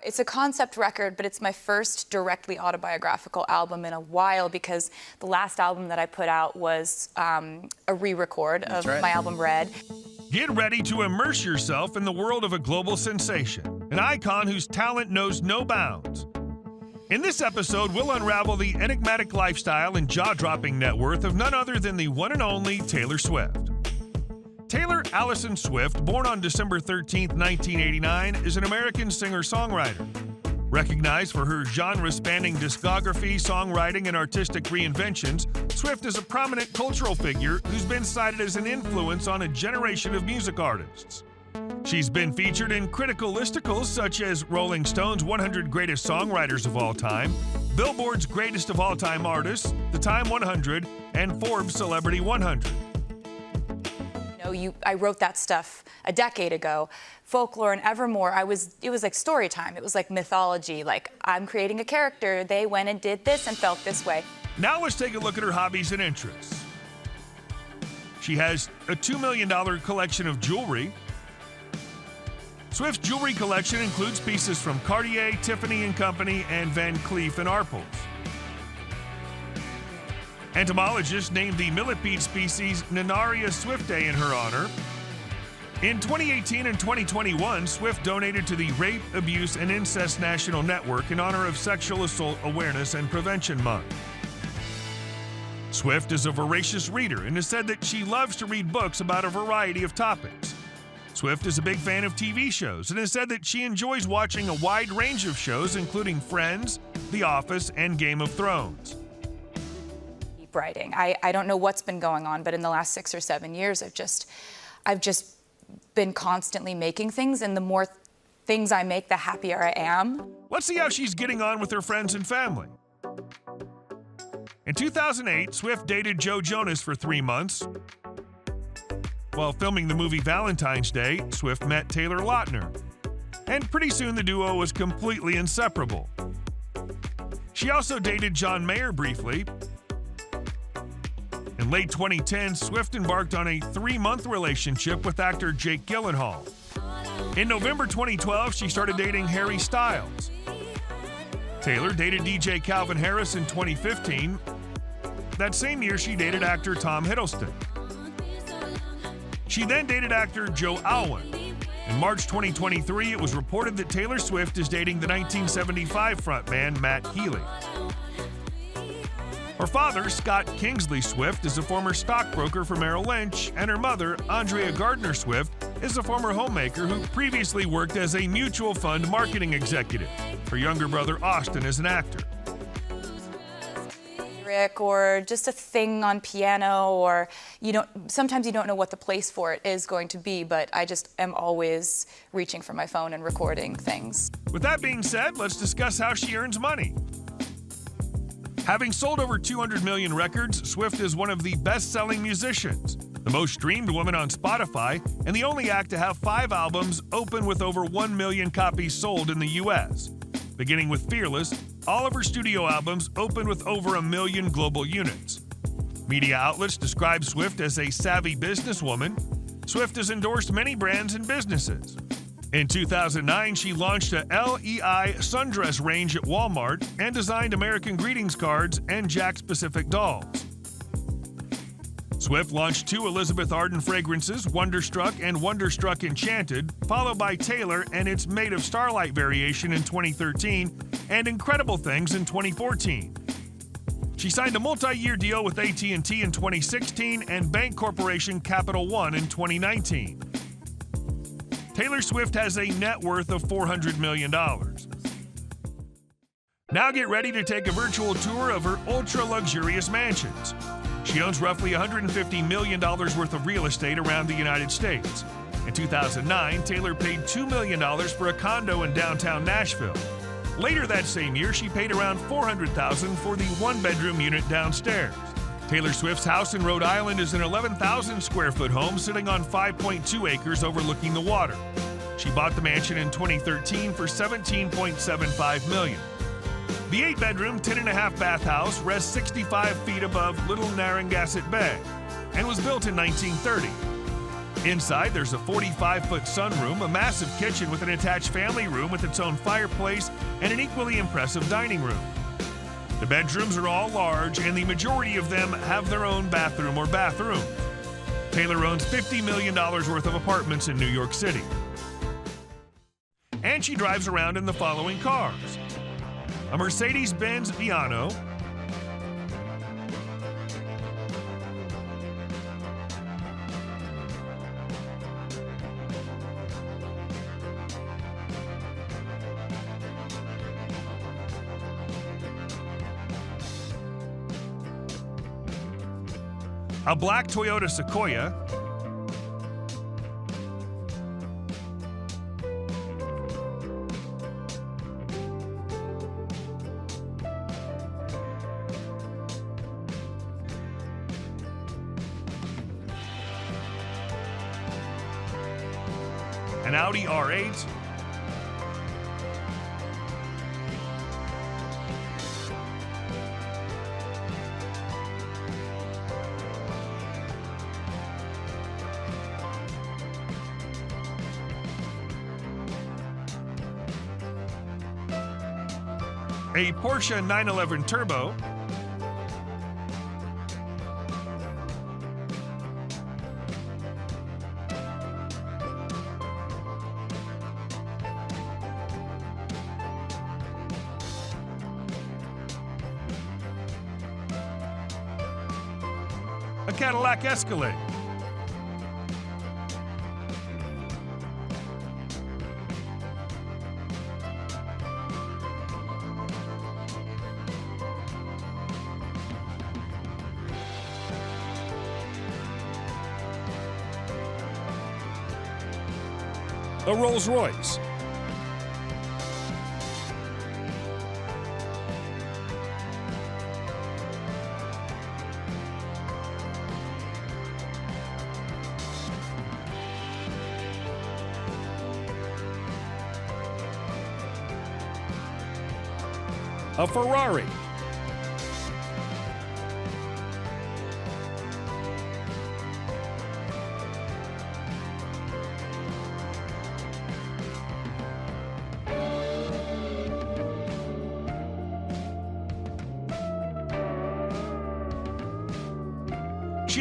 It's a concept record, but it's my first directly autobiographical album in a while because the last album that I put out was a re-record of my album Red. Get ready to immerse yourself in the world of a global sensation, an icon whose talent knows no bounds. In this episode, we'll unravel the enigmatic lifestyle and jaw-dropping net worth of none other than the one and only Taylor Swift. Taylor Allison Swift, born on December 13, 1989, is an American singer-songwriter. Recognized for her genre-spanning discography, songwriting, and artistic reinventions, Swift is a prominent cultural figure who's been cited as an influence on a generation of music artists. She's been featured in critical listicles such as Rolling Stone's 100 Greatest Songwriters of All Time, Billboard's Greatest of All Time Artists, The Time 100, and Forbes Celebrity 100. I wrote that stuff a decade ago. Folklore and Evermore, it was like story time. It was like mythology, like I'm creating a character. They went and did this and felt this way. Now let's take a look at her hobbies and interests. She has a $2 million collection of jewelry. Swift's jewelry collection includes pieces from Cartier, Tiffany & Company, and Van Cleef & Arpels. Entomologists named the millipede species Nannaria swiftae in her honor. In 2018 and 2021, Swift donated to the Rape, Abuse, and Incest National Network in honor of Sexual Assault Awareness and Prevention Month. Swift is a voracious reader and has said that she loves to read books about a variety of topics. Swift is a big fan of TV shows and has said that she enjoys watching a wide range of shows, including Friends, The Office, and Game of Thrones. Writing. I don't know what's been going on, but in the last 6 or 7 years, I've just been constantly making things, and the more things I make, the happier I am. Let's see how she's getting on with her friends and family. In 2008, Swift dated Joe Jonas for 3 months. While filming the movie Valentine's Day, Swift met Taylor Lautner, and pretty soon the duo was completely inseparable. She also dated John Mayer briefly. In late 2010, Swift embarked on a 3-month relationship with actor Jake Gyllenhaal. In November 2012, she started dating Harry Styles. Taylor dated DJ Calvin Harris in 2015. That same year, she dated actor Tom Hiddleston. She then dated actor Joe Alwyn. In March 2023, it was reported that Taylor Swift is dating the 1975 frontman Matt Healy. Her father, Scott Kingsley Swift, is a former stockbroker for Merrill Lynch, and her mother, Andrea Gardner Swift, is a former homemaker who previously worked as a mutual fund marketing executive. Her younger brother, Austin, is an actor. Or just a thing on piano, or sometimes you don't know what the place for it is going to be, but I just am always reaching for my phone and recording things. With that being said, let's discuss how she earns money. Having sold over 200 million records, Swift is one of the best-selling musicians, the most streamed woman on Spotify, and the only act to have 5 albums open with over 1 million copies sold in the U.S. Beginning with Fearless, all of her studio albums opened with over 1 million global units. Media outlets describe Swift as a savvy businesswoman. Swift has endorsed many brands and businesses. In 2009, she launched a LEI sundress range at Walmart and designed American Greetings cards and Jack's Pacific dolls. Swift launched 2 Elizabeth Arden fragrances, Wonderstruck and Wonderstruck Enchanted, followed by Taylor and its Made of Starlight variation in 2013 and Incredible Things in 2014. She signed a multi-year deal with AT&T in 2016 and Bank Corporation Capital One in 2019. Taylor Swift has a net worth of $400 million. Now get ready to take a virtual tour of her ultra-luxurious mansions. She owns roughly $150 million worth of real estate around the United States. In 2009, Taylor paid $2 million for a condo in downtown Nashville. Later that same year, she paid around $400,000 for the one-bedroom unit downstairs. Taylor Swift's house in Rhode Island is an 11,000 square foot home sitting on 5.2 acres overlooking the water. She bought the mansion in 2013 for $17.75 million. The 8-bedroom, 10.5 bath house rests 65 feet above Little Narragansett Bay and was built in 1930. Inside, there's a 45-foot sunroom, a massive kitchen with an attached family room with its own fireplace, and an equally impressive dining room. The bedrooms are all large, and the majority of them have their own bathroom or bathrooms. Taylor owns $50 million worth of apartments in New York City. And she drives around in the following cars: a Mercedes-Benz Viano, a black Toyota Sequoia, an Audi R8, a Porsche 911 Turbo, a Cadillac Escalade, a Rolls-Royce, a Ferrari,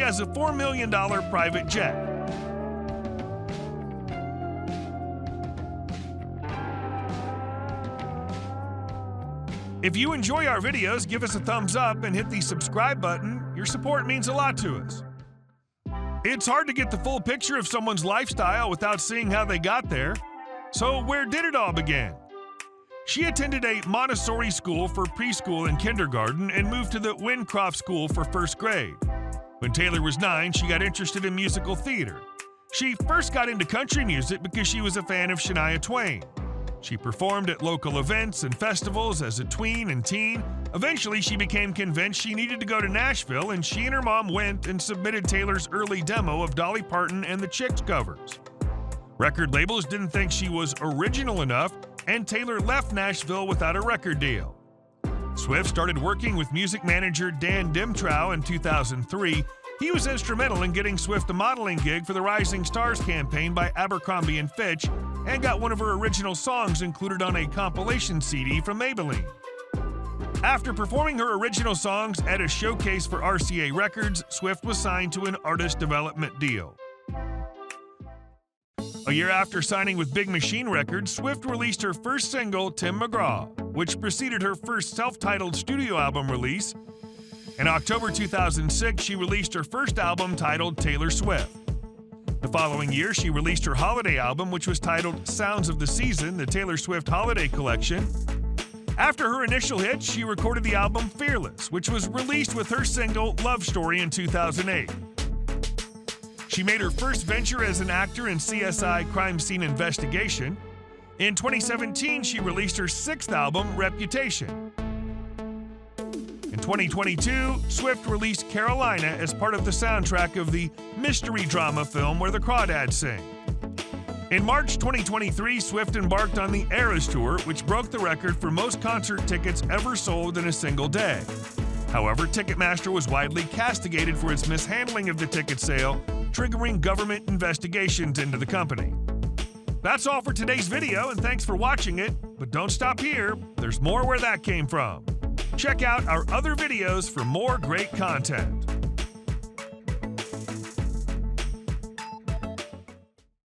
she has a $4 million private jet. If you enjoy our videos, give us a thumbs up and hit the subscribe button. Your support means a lot to us. It's hard to get the full picture of someone's lifestyle without seeing how they got there. So where did it all begin? She attended a Montessori school for preschool and kindergarten and moved to the Wincroft School for first grade. When Taylor was 9, she got interested in musical theater. She first got into country music because she was a fan of Shania Twain. She performed at local events and festivals as a tween and teen. Eventually, she became convinced she needed to go to Nashville, and she and her mom went and submitted Taylor's early demo of Dolly Parton and the Chicks covers. Record labels didn't think she was original enough, and Taylor left Nashville without a record deal. Swift started working with music manager Dan Dimtrow in 2003. He was instrumental in getting Swift a modeling gig for the Rising Stars campaign by Abercrombie & Fitch, and got one of her original songs included on a compilation CD from Maybelline. After performing her original songs at a showcase for RCA Records, Swift was signed to an artist development deal. A year after signing with Big Machine Records, Swift released her first single, Tim McGraw, which preceded her first self-titled studio album release. In October 2006, she released her first album titled Taylor Swift. The following year, she released her holiday album, which was titled Sounds of the Season, the Taylor Swift Holiday Collection. After her initial hit, she recorded the album Fearless, which was released with her single Love Story in 2008. She made her first venture as an actor in CSI Crime Scene Investigation. In 2017, she released her sixth album, Reputation. In 2022, Swift released Carolina as part of the soundtrack of the mystery drama film Where the Crawdads Sing. In March 2023, Swift embarked on the Eras Tour, which broke the record for most concert tickets ever sold in a single day. However, Ticketmaster was widely castigated for its mishandling of the ticket sale, triggering government investigations into the company. That's all for today's video, and thanks for watching it. But don't stop here. There's more where that came from. Check out our other videos for more great content.